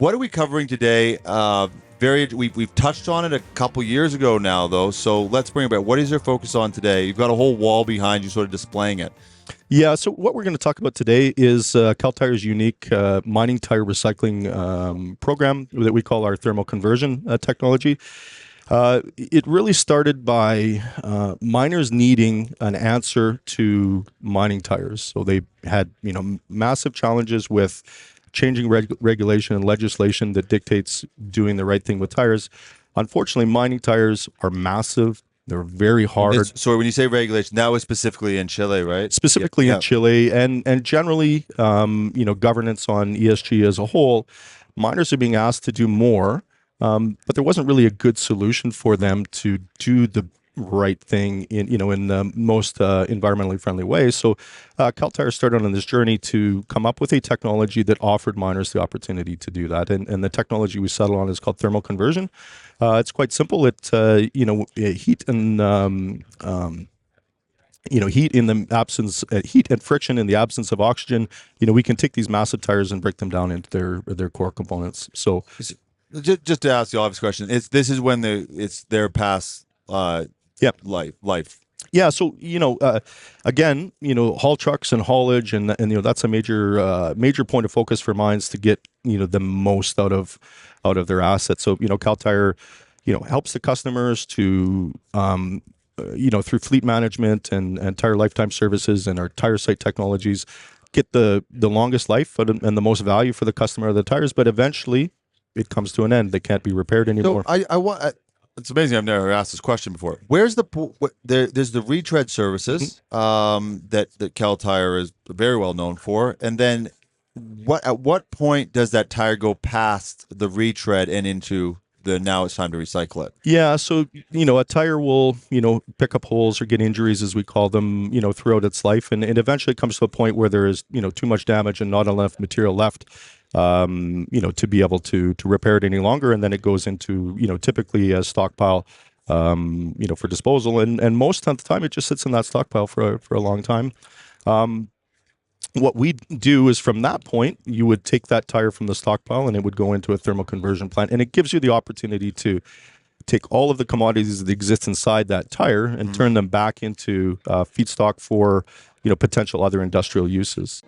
What are we covering today? We've touched on it a couple years ago now, though. So let's bring it back. What is your focus on today? You've got a whole wall behind you, sort of displaying it. Yeah, so what we're going to talk about today is Cal Tire's unique mining tire recycling program that we call our thermal conversion technology. It really started by miners needing an answer to mining tires. So they had, massive challenges with changing regulation and legislation that dictates doing the right thing with tires. Unfortunately, mining tires are massive. They're very hard. So when you say regulation, that was specifically in Chile, right? Specifically in Chile and generally, governance on ESG as a whole. Miners are being asked to do more. But there wasn't really a good solution for them to do the right thing in the most environmentally friendly way. So Cal Tire started on this journey to come up with a technology that offered miners the opportunity to do that. And the technology we settled on is called thermal conversion. It's quite simple. It heat and heat and friction in the absence of oxygen. We can take these massive tires and break them down into their core components. So. Just to ask the obvious question, this is when it's their past life. Yeah, so again, haul trucks and haulage, and that's a major point of focus for mines to get the most out of their assets. So Cal Tire, helps the customers to through fleet management and tire lifetime services and our tire site technologies, get the longest life and the most value for the customer of the tires, but eventually it comes to an end. They can't be repaired anymore. So it's amazing. I've never asked this question before. Where's there's the retread services that Cal Tire is very well known for, and then at what point does that tire go past the retread and into the now it's time to recycle it? Yeah, so a tire will pick up holes or get injuries, as we call them, throughout its life, and it eventually comes to a point where there is too much damage and not enough material left to be able to repair it any longer, and then it goes into typically a stockpile for disposal, and most of the time it just sits in that stockpile for a long time. What we do is from that point, you would take that tire from the stockpile and it would go into a thermal conversion plant, and it gives you the opportunity to take all of the commodities that exist inside that tire and turn them back into feedstock for potential other industrial uses.